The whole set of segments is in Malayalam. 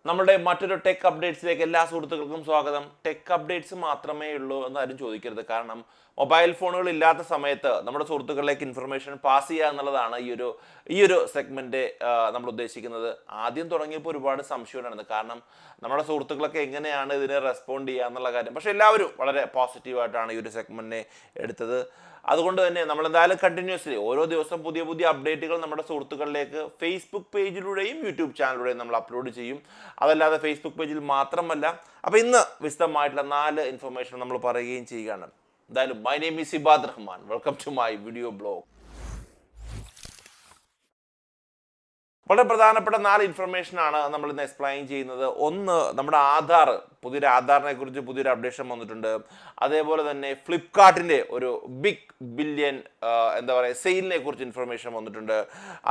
നമ്മുടെ മറ്റൊരു ടെക് അപ്ഡേറ്റ്സിലേക്ക് എല്ലാ സുഹൃത്തുക്കൾക്കും സ്വാഗതം. ടെക് അപ്ഡേറ്റ്സ് മാത്രമേ ഉള്ളൂ എന്ന് ആരും ചോദിക്കരുത്. കാരണം മൊബൈൽ ഫോണുകൾ ഇല്ലാത്ത സമയത്ത് നമ്മുടെ സുഹൃത്തുക്കളിലേക്ക് ഇൻഫർമേഷൻ പാസ് ചെയ്യുക എന്നുള്ളതാണ് ഈ ഒരു സെഗ്മെന്റ് നമ്മൾ ഉദ്ദേശിക്കുന്നത്. ആദ്യം തുടങ്ങിയപ്പോൾ ഒരുപാട് സംശയം ഉണ്ടായിരുന്നു. കാരണം നമ്മുടെ സുഹൃത്തുക്കളൊക്കെ എങ്ങനെയാണ് ഇതിനെ റെസ്പോണ്ട് ചെയ്യുക എന്നുള്ള കാര്യം. പക്ഷെ എല്ലാവരും വളരെ പോസിറ്റീവായിട്ടാണ് ഈ ഒരു സെഗ്മെന്റിനെ എടുത്തത്. അതുകൊണ്ട് തന്നെ നമ്മൾ എന്തായാലും കണ്ടിന്യൂസ്ലി ഓരോ ദിവസം പുതിയ പുതിയ അപ്ഡേറ്റുകൾ നമ്മുടെ സുഹൃത്തുക്കളിലേക്ക് ഫേസ്ബുക്ക് പേജിലൂടെയും യൂട്യൂബ് ചാനലിലൂടെയും നമ്മൾ അപ്ലോഡ് ചെയ്യും. അതല്ലാതെ ഫേസ്ബുക്ക് പേജിൽ മാത്രമല്ല. അപ്പോൾ ഇന്ന് വിശദമായിട്ടുള്ള 4 ഇൻഫർമേഷൻ നമ്മൾ പറയുകയും ചെയ്യുകയാണ്. എന്തായാലും my name is Ibad Rahman. Welcome to my video blog. വളരെ പ്രധാനപ്പെട്ട 4 ഇൻഫർമേഷൻ ആണ് നമ്മൾ ഇന്ന് എക്സ്പ്ലെയിൻ ചെയ്യുന്നത്. ഒന്ന്, നമ്മുടെ പുതിയൊരു ആധാറിനെ കുറിച്ച് പുതിയൊരു അപ്ഡേഷൻ വന്നിട്ടുണ്ട്. അതേപോലെ തന്നെ ഫ്ലിപ്കാർട്ടിൻ്റെ ഒരു ബിഗ് ബില്യൺ എന്താ പറയുക സെയിലിനെ കുറിച്ച് ഇൻഫർമേഷൻ വന്നിട്ടുണ്ട്.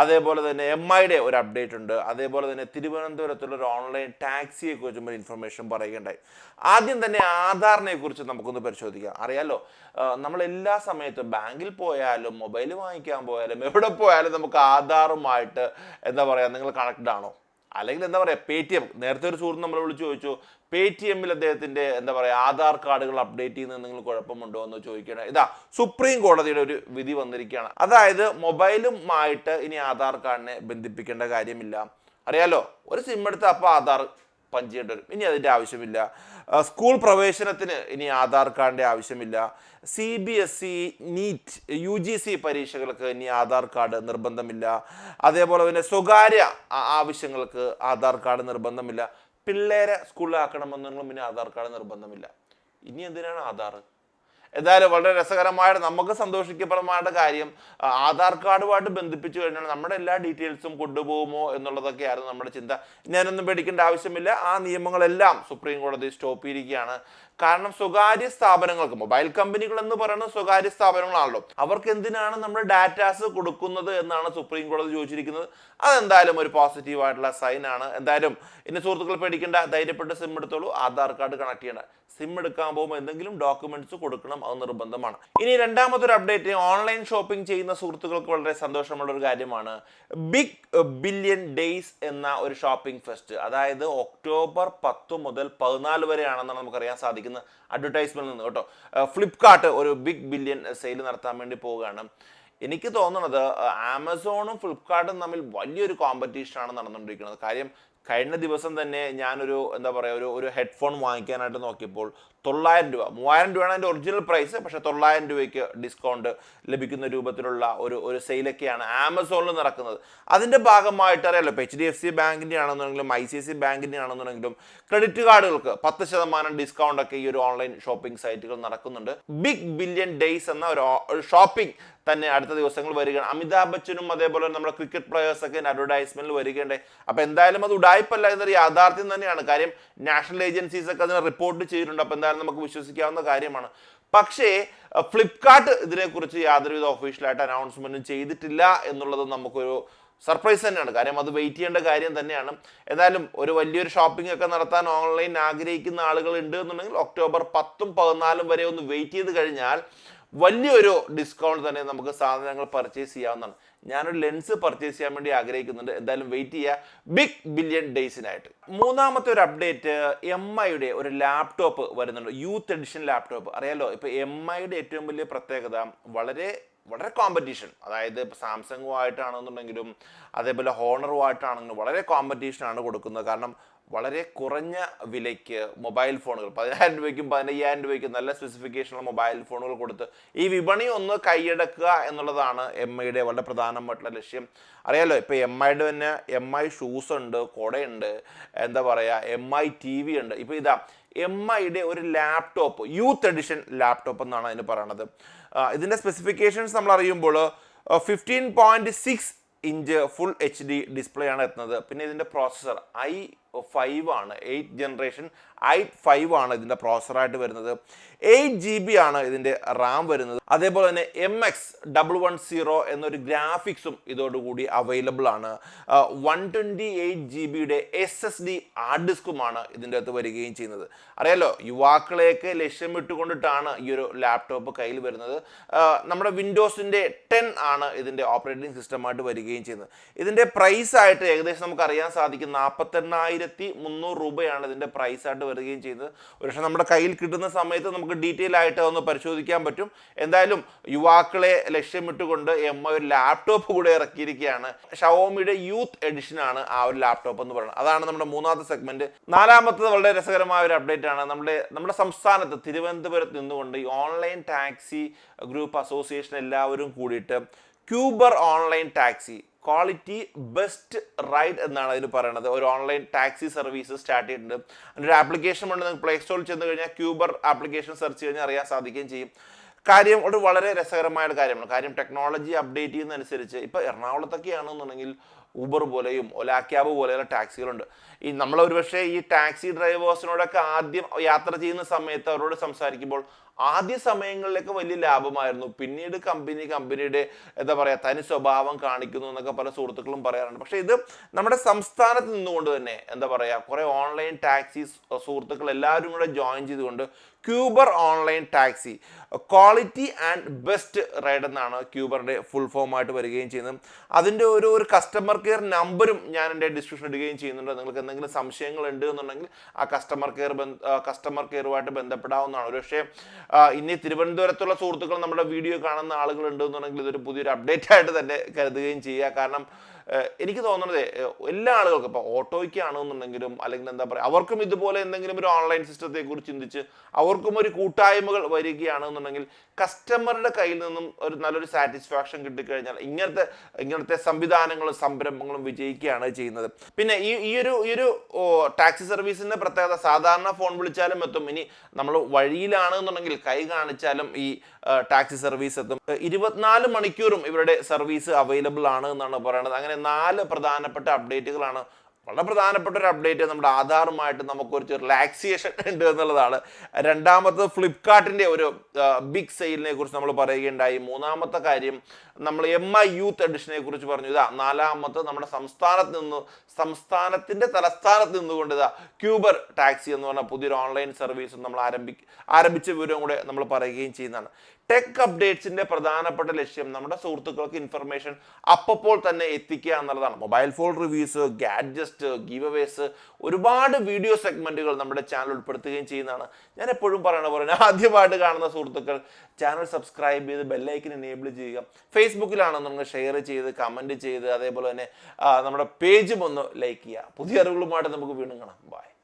അതേപോലെ തന്നെ MIയുടെ ഒരു അപ്ഡേറ്റ് ഉണ്ട്. അതേപോലെ തന്നെ തിരുവനന്തപുരത്തുള്ള ഒരു ഓൺലൈൻ ടാക്സിയെ കുറിച്ചും ഒരു ഇൻഫർമേഷൻ പറയുകയുണ്ടായി. ആദ്യം തന്നെ ആധാറിനെ കുറിച്ച് നമുക്കൊന്ന് പരിശോധിക്കാം. അറിയാലോ, നമ്മൾ എല്ലാ സമയത്തും ബാങ്കിൽ പോയാലും മൊബൈൽ വാങ്ങിക്കാൻ പോയാലും എവിടെ പോയാലും നമുക്ക് ആധാറുമായിട്ട് എന്താ പറയുക, നിങ്ങൾ കണക്റ്റഡ് ആണോ? അല്ലെങ്കിൽ എന്താ പറയുക, Paytm. നേരത്തെ ഒരു സുഹൃത്ത് നമ്മൾ വിളിച്ച് ചോദിച്ചു, Paytmൽ അദ്ദേഹത്തിന്റെ എന്താ പറയുക ആധാർ കാർഡുകൾ അപ്ഡേറ്റ് ചെയ്യുന്നത് നിങ്ങൾ കുഴപ്പമുണ്ടോ എന്ന് ചോദിക്കണം. ഇതാ സുപ്രീം കോടതിയുടെ ഒരു വിധി വന്നിരിക്കുകയാണ്. അതായത് മൊബൈലുമായിട്ട് ഇനി ആധാർ കാർഡിനെ ബന്ധിപ്പിക്കേണ്ട കാര്യമില്ല. അറിയാലോ, ഒരു സിം എടുത്ത് അപ്പോൾ ആധാർ പഞ്ചേണ്ടി വരും. ഇനി അതിൻ്റെ ആവശ്യമില്ല. സ്കൂൾ പ്രവേശനത്തിന് ഇനി ആധാർ കാർഡിൻ്റെ ആവശ്യമില്ല. CBSE നീറ്റ് UGC പരീക്ഷകൾക്ക് ഇനി ആധാർ കാർഡ് നിർബന്ധമില്ല. അതേപോലെ തന്നെ സ്വകാര്യ ആവശ്യങ്ങൾക്ക് ആധാർ കാർഡ് നിർബന്ധമില്ല. പിള്ളേരെ സ്കൂളിലാക്കണമെന്നും പിന്നെ ആധാർ കാർഡ് നിർബന്ധമില്ല. ഇനി എന്തിനാണ് ആധാർ? എന്തായാലും വളരെ രസകരമായിട്ട് നമുക്ക് സന്തോഷിക്കപ്പെടുന്ന കാര്യം, ആധാർ കാർഡുമായിട്ട് ബന്ധിപ്പിച്ചു കഴിഞ്ഞാൽ നമ്മുടെ എല്ലാ ഡീറ്റെയിൽസും കൊണ്ടുപോകുമോ എന്നുള്ളതൊക്കെയായിരുന്നു നമ്മുടെ ചിന്ത. ഞാനൊന്നും പേടിക്കേണ്ട ആവശ്യമില്ല. ആ നിയമങ്ങളെല്ലാം സുപ്രീം കോടതി സ്റ്റോപ്പ് ചെയ്തിരിക്കുകയാണ്. കാരണം സ്വകാര്യ സ്ഥാപനങ്ങൾക്ക്, മൊബൈൽ കമ്പനികൾ എന്ന് പറയുന്നത് സ്വകാര്യ സ്ഥാപനങ്ങളാണല്ലോ, അവർക്ക് എന്തിനാണ് നമ്മുടെ ഡാറ്റാസ് കൊടുക്കുന്നത് എന്നാണ് സുപ്രീം കോടതി ചോദിച്ചിരിക്കുന്നത്. അതെന്തായാലും ഒരു പോസിറ്റീവായിട്ടുള്ള സൈൻ ആണ്. എന്തായാലും ഇനി സുഹൃത്തുക്കൾ പേടിക്കേണ്ട, ധൈര്യപ്പെട്ട് സിം എടുത്തോളൂ. ആധാർ കാർഡ് കണക്ട് ചെയ്യേണ്ട. സിം എടുക്കാൻ പോകുമ്പോൾ എന്തെങ്കിലും ഡോക്യുമെന്റ്സ് കൊടുക്കണം, അത് നിർബന്ധമാണ്. ഇനി രണ്ടാമതൊരു അപ്ഡേറ്റ്, ഓൺലൈൻ ഷോപ്പിംഗ് ചെയ്യുന്ന സുഹൃത്തുക്കൾക്ക് വളരെ സന്തോഷമുള്ള ഒരു കാര്യമാണ്. ബിഗ് ബില്യൺ ഡേയ്സ് എന്ന ഒരു ഷോപ്പിംഗ് ഫെസ്റ്റ്, അതായത് ഒക്ടോബർ 10 മുതൽ 14 വരെയാണെന്നാണ് നമുക്കറിയാൻ സാധിക്കുന്നത് അഡ്വർടൈസ്മെന്റിൽ നിന്ന് കേട്ടോ. ഫ്ലിപ്കാർട്ട് ഒരു ബിഗ് ബില്യൺ സെയിൽ നടത്താൻ വേണ്ടി പോവുകയാണ്. എനിക്ക് തോന്നുന്നത് ആമസോണും ഫ്ലിപ്കാർട്ടും തമ്മിൽ വലിയൊരു കോമ്പറ്റീഷനാണ് നടന്നുകൊണ്ടിരിക്കുന്നത്. കാര്യം കഴിഞ്ഞ ദിവസം തന്നെ ഞാനൊരു എന്താ പറയുക ഒരു ഹെഡ്ഫോൺ വാങ്ങിക്കാനായിട്ട് നോക്കിയപ്പോൾ 900 രൂപ, 3000 രൂപയാണ് അതിൻ്റെ ഒറിജിനൽ പ്രൈസ്. പക്ഷേ 900 രൂപയ്ക്ക് ഡിസ്കൗണ്ട് ലഭിക്കുന്ന രൂപത്തിലുള്ള ഒരു സെയിലൊക്കെയാണ് ആമസോണിൽ നടക്കുന്നത്. അതിൻ്റെ ഭാഗമായിട്ട് അറിയാലോ, ഇപ്പോൾ HDFC ബാങ്കിൻ്റെ ആണെന്നുണ്ടെങ്കിലും ICICI ബാങ്കിൻ്റെ ആണെന്നുണ്ടെങ്കിലും ക്രെഡിറ്റ് കാർഡുകൾക്ക് 10% ഡിസ്കൗണ്ട് ഒക്കെ ഈ ഒരു ഓൺലൈൻ ഷോപ്പിംഗ് സൈറ്റുകൾ നടക്കുന്നുണ്ട്. ബിഗ് ബില്യൺ ഡേയ്സ് എന്ന ഒരു ഷോപ്പിംഗ് തന്നെ അടുത്ത ദിവസങ്ങൾ വരികയാണ്. അമിതാഭ് ബച്ചനും അതേപോലെ നമ്മുടെ ക്രിക്കറ്റ് പ്ലെയേഴ്സ് ഒക്കെ അഡ്വർടൈസ്മെന്റിൽ വരികയുണ്ട്. അപ്പോൾ എന്തായാലും അത് ഉടായ്പല്ല, എന്നൊരു യാഥാർത്ഥ്യം തന്നെയാണ്. കാര്യം നാഷണൽ ഏജൻസീസ് ഒക്കെ അതിനെ റിപ്പോർട്ട് ചെയ്തിട്ടുണ്ട്. അപ്പോൾ എന്തായാലും നമുക്ക് വിശ്വസിക്കാവുന്ന കാര്യമാണ്. പക്ഷേ ഫ്ലിപ്കാർട്ട് ഇതിനെക്കുറിച്ച് യാതൊരുവിധ ഒഫീഷ്യലായിട്ട് അനൗൺസ്മെന്റും ചെയ്തിട്ടില്ല എന്നുള്ളത് നമുക്കൊരു സർപ്രൈസ് തന്നെയാണ്. കാര്യം അത് വെയിറ്റ് ചെയ്യേണ്ട കാര്യം തന്നെയാണ്. എന്തായാലും ഒരു വലിയൊരു ഷോപ്പിംഗ് ഒക്കെ നടത്താൻ ഓൺലൈൻ ആഗ്രഹിക്കുന്ന ആളുകൾ ഉണ്ട് എന്നുണ്ടെങ്കിൽ ഒക്ടോബർ 10ഉം 14ഉം വരെ ഒന്ന് വെയിറ്റ് ചെയ്ത് കഴിഞ്ഞാൽ വലിയൊരു ഡിസ്കൗണ്ട് തന്നെ നമുക്ക് സാധനങ്ങൾ പർച്ചേസ് ചെയ്യാവുന്നതാണ്. ഞാനൊരു ലെൻസ് പർച്ചേസ് ചെയ്യാൻ വേണ്ടി ആഗ്രഹിക്കുന്നുണ്ട്. എന്തായാലും വെയിറ്റ് ചെയ്യുക ബിഗ് ബില്യൺ ഡേയ്സിനായിട്ട്. മൂന്നാമത്തെ ഒരു അപ്ഡേറ്റ്, MIയുടെ ഒരു ലാപ്ടോപ്പ് വരുന്നുണ്ട്, യൂത്ത് എഡിഷൻ ലാപ്ടോപ്പ്. അറിയാലോ, ഇപ്പോൾ MIയുടെ ഏറ്റവും വലിയ പ്രത്യേകത വളരെ കോമ്പറ്റീഷൻ. അതായത് ഇപ്പോൾ സാംസങ്ങുമായിട്ടാണെന്നുണ്ടെങ്കിലും അതേപോലെ ഹോണറുമായിട്ടാണെങ്കിലും വളരെ കോമ്പറ്റീഷനാണ് കൊടുക്കുന്നത്. കാരണം വളരെ കുറഞ്ഞ വിലയ്ക്ക് മൊബൈൽ ഫോണുകൾ 10,000 രൂപയ്ക്കും 15,000 രൂപയ്ക്കും നല്ല സ്പെസിഫിക്കേഷനുള്ള മൊബൈൽ ഫോണുകൾ കൊടുത്ത് ഈ വിപണി ഒന്ന് കൈയടക്കുക എന്നുള്ളതാണ് MIയുടെ വളരെ പ്രധാനമായിട്ടുള്ള ലക്ഷ്യം. അറിയാലോ, ഇപ്പോൾ MIയുടെ തന്നെ MI ഷൂസ് ഉണ്ട്, കുടയുണ്ട്, എന്താ പറയുക MI TV ഉണ്ട്. ഇപ്പോൾ ഇതാ MIയുടെ ഒരു ലാപ്ടോപ്പ്, യൂത്ത് എഡിഷൻ ലാപ്ടോപ്പ് എന്നാണ് അതിന് പറയണത്. ഇതിൻ്റെ സ്പെസിഫിക്കേഷൻസ് നമ്മൾ അറിയുമ്പോൾ 15.6 ഇഞ്ച് ഫുൾ HD ഡിസ്പ്ലേ ആണ് എത്തുന്നത്. പിന്നെ ഇതിൻ്റെ പ്രോസസ്സർ i5 ആണ്, 8th ജനറേഷൻ i5 ആണ് ഇതിൻ്റെ പ്രോസസ്സറായിട്ട് വരുന്നത്. 8GB ആണ് ഇതിൻ്റെ റാം വരുന്നത്. അതേപോലെ തന്നെ MX110 എന്നൊരു ഗ്രാഫിക്സും ഇതോടുകൂടി അവൈലബിൾ ആണ്. 128GB SSD ഹാർഡ് ഡിസ്കുമാണ് ഇതിൻ്റെ അകത്ത് വരികയും ചെയ്യുന്നത്. അറിയാലോ, യുവാക്കളെയൊക്കെ ലക്ഷ്യമിട്ടുകൊണ്ടിട്ടാണ് ഈ ഒരു ലാപ്ടോപ്പ് കയ്യിൽ വരുന്നത്. നമ്മുടെ വിൻഡോസിൻ്റെ 10 ആണ് ഇതിൻ്റെ ഓപ്പറേറ്റിംഗ് സിസ്റ്റമായിട്ട് വരികയും ചെയ്യുന്നത്. ഇതിൻ്റെ പ്രൈസ് ആയിട്ട് ഏകദേശം നമുക്ക് അറിയാൻ സാധിക്കും 48,000 1300 ഇതിൻ്റെ പ്രൈസ് ആയിട്ട് വരികയും ചെയ്യുന്നത്. ഒരുപക്ഷെ നമ്മുടെ കയ്യിൽ കിട്ടുന്ന സമയത്ത് നമുക്ക് ഡീറ്റെയിൽ ആയിട്ട് ഒന്ന് പരിശോധിക്കാൻ പറ്റും. എന്തായാലും യുവാക്കളെ ലക്ഷ്യമിട്ടുകൊണ്ട് MI ഒരു ലാപ്ടോപ്പ് കൂടെ ഇറക്കിയിരിക്കുകയാണ്. ഷവോമിയുടെ യൂത്ത് എഡിഷൻ ആണ് ആ ഒരു ലാപ്ടോപ്പ് എന്ന് പറയുന്നത്. അതാണ് നമ്മുടെ മൂന്നാമത്തെ സെഗ്മെന്റ്. നാലാമത്തത് വളരെ രസകരമായ ഒരു അപ്ഡേറ്റ് ആണ്. നമ്മുടെ സംസ്ഥാനത്ത് തിരുവനന്തപുരത്ത് നിന്നുകൊണ്ട് ഈ ഓൺലൈൻ ടാക്സി ഗ്രൂപ്പ് അസോസിയേഷൻ എല്ലാവരും കൂടിയിട്ട് cuber online taxi quality best ride എന്നാണ് അതിന് പറയുന്നത്. ഒരു ഓൺലൈൻ ടാക്സി സർവീസ് സ്റ്റാർട്ട് ചെയ്തിട്ടുണ്ട്. അതിൻ്റെ ആപ്ലിക്കേഷൻ ഉണ്ട്. നിങ്ങൾക്ക് പ്ലേ സ്റ്റോറിൽ ചെന്ന് കഴിഞ്ഞാൽ ക്യൂബർ ആപ്ലിക്കേഷൻ സെർച്ച് കഴിഞ്ഞാൽ അറിയാൻ സാധിക്കുകയും ചെയ്യും. കാര്യം ഒരു വളരെ രസകരമായ ഒരു കാര്യമാണ്. കാര്യം ടെക്നോളജി അപ്ഡേറ്റ് ചെയ്യുന്നതനുസരിച്ച് ഇപ്പോൾ എറണാകുളത്തൊക്കെ ആണെന്നുണ്ടെങ്കിൽ ഊബർ പോലെയും ഒല ക്യാബ് പോലെയുള്ള ടാക്സികളുണ്ട്. നമ്മൾ ഒരുപക്ഷെ ഈ ടാക്സി ഡ്രൈവേഴ്സിനോടൊക്കെ ആദ്യം യാത്ര ചെയ്യുന്ന സമയത്ത് അവരോട് സംസാരിക്കുമ്പോൾ ആദ്യ സമയങ്ങളിലൊക്കെ വലിയ ലാഭമായിരുന്നു. പിന്നീട് കമ്പനിയുടെ എന്താ പറയുക തനി സ്വഭാവം കാണിക്കുന്നു എന്നൊക്കെ പല സുഹൃത്തുക്കളും പറയാറുണ്ട്. പക്ഷേ ഇത് നമ്മുടെ സംസ്ഥാനത്ത് നിന്നുകൊണ്ട് തന്നെ എന്താ പറയുക കുറേ ഓൺലൈൻ ടാക്സി സുഹൃത്തുക്കൾ എല്ലാവരും കൂടെ ജോയിൻ ചെയ്തുകൊണ്ട് cuber online taxi quality and best ride എന്നാണ് ക്യൂബറിൻ്റെ ഫുൾ ഫോം ആയിട്ട് വരികയും ചെയ്യുന്നത്. അതിൻ്റെ ഒരു കസ്റ്റമർ കെയർ നമ്പറും ഞാൻ എൻ്റെ ഡിസ്ക്രിപ്ഷൻ ഇടുകയും ചെയ്യുന്നുണ്ട്. നിങ്ങൾക്ക് എന്തെങ്കിലും സംശയങ്ങൾ ഉണ്ട് എന്നുണ്ടെങ്കിൽ ആ കസ്റ്റമർ കെയറുമായിട്ട് ബന്ധപ്പെടാവുന്നതാണ്. ഒരു പക്ഷേ ഇനി തിരുവനന്തപുരത്തുള്ള സുഹൃത്തുക്കൾ നമ്മുടെ വീഡിയോ കാണുന്ന ആളുകളുണ്ട് എന്നുണ്ടെങ്കിൽ ഇതൊരു പുതിയൊരു അപ്ഡേറ്റ് ആയിട്ട് തന്നെ കരുതുകയും ചെയ്യുക. കാരണം എനിക്ക് തോന്നുന്നത് എല്ലാ ആളുകൾക്കും ഇപ്പോൾ ഓട്ടോയ്ക്കാണെന്നുണ്ടെങ്കിലും അല്ലെങ്കിൽ എന്താ പറയുക അവർക്കും ഇതുപോലെ എന്തെങ്കിലും ഒരു ഓൺലൈൻ സിസ്റ്റത്തെ കുറിച്ച് ചിന്തിച്ച് അവർക്കും ഒരു കൂട്ടായ്മകൾ വരികയാണെന്നുണ്ടെങ്കിൽ കസ്റ്റമറുടെ കയ്യിൽ നിന്നും ഒരു നല്ലൊരു സാറ്റിസ്ഫാക്ഷൻ കിട്ടിക്കഴിഞ്ഞാൽ ഇങ്ങനത്തെ സംവിധാനങ്ങളും സംരംഭങ്ങളും വിജയിക്കുകയാണ് ചെയ്യുന്നത്. പിന്നെ ഈ ഒരു ടാക്സി സർവീസിന്റെ പ്രത്യേകത സാധാരണ ഫോൺ വിളിച്ചാലും എത്തും. ഇനി നമ്മൾ വഴിയിലാണെന്നുണ്ടെങ്കിൽ കൈ കാണിച്ചാലും ഈ ടാക്സി സർവീസ് എത്തും. 24 മണിക്കൂറും ഇവരുടെ സർവീസ് അവൈലബിൾ ആണ് എന്നാണ് പറയുന്നത്. അങ്ങനെ 4 പ്രധാനപ്പെട്ട അപ്ഡേറ്റുകളാണ്. വളരെ പ്രധാനപ്പെട്ട ഒരു അപ്ഡേറ്റ് നമ്മുടെ ആധാറുമായിട്ട് നമുക്ക് കുറച്ച് റിലാക്സിയേഷൻ ഉണ്ട് എന്നുള്ളതാണ്. രണ്ടാമത്തെ ഫ്ലിപ്കാർട്ടിൻ്റെ ഒരു ബിഗ് സെയിലിനെ കുറിച്ച് നമ്മൾ പറയുകയുണ്ടായി. മൂന്നാമത്തെ കാര്യം നമ്മൾ MI യൂത്ത് എഡിഷനെ കുറിച്ച് പറഞ്ഞു. ഇതാ നാലാമത്തെ നമ്മുടെ സംസ്ഥാനത്തിൻ്റെ തലസ്ഥാനത്ത് നിന്നുകൊണ്ട് ഇതാ ക്യൂബർ ടാക്സി എന്ന് പറഞ്ഞ പുതിയൊരു ഓൺലൈൻ സർവീസ് നമ്മൾ ആരംഭിച്ച വിവരം കൂടെ നമ്മൾ പറയുകയും ചെയ്യുന്നതാണ്. ടെക് അപ്ഡേറ്റ്സിന്റെ പ്രധാനപ്പെട്ട ലക്ഷ്യം നമ്മുടെ സുഹൃത്തുക്കൾക്ക് ഇൻഫർമേഷൻ അപ്പോൾ തന്നെ എത്തിക്കുക എന്നുള്ളതാണ്. Mobile phone reviews, gadgets, giveaways, ഒരുപാട് വീഡിയോ സെഗ്മെന്റുകൾ നമ്മുടെ ചാനൽ ഉൾപ്പെടുത്തുകയും ചെയ്യുന്നതാണ്. ഞാൻ എപ്പോഴും പറയണ പോലെ ആദ്യമായിട്ട് കാണുന്ന സുഹൃത്തുക്കൾ ചാനൽ സബ്സ്ക്രൈബ് ചെയ്ത് ബെല്ലൈക്കൻ എനേബിൾ ചെയ്യുക. ഫേസ്ബുക്കിലാണെന്നുണ്ടെങ്കിൽ ഷെയർ ചെയ്ത് കമന്റ് ചെയ്ത് അതേപോലെ തന്നെ നമ്മുടെ പേജും ഒന്ന് ലൈക്ക് ചെയ്യുക. പുതിയ അറിവുകളുമായിട്ട് നമുക്ക് വീണ്ടും കാണാം. ബൈ.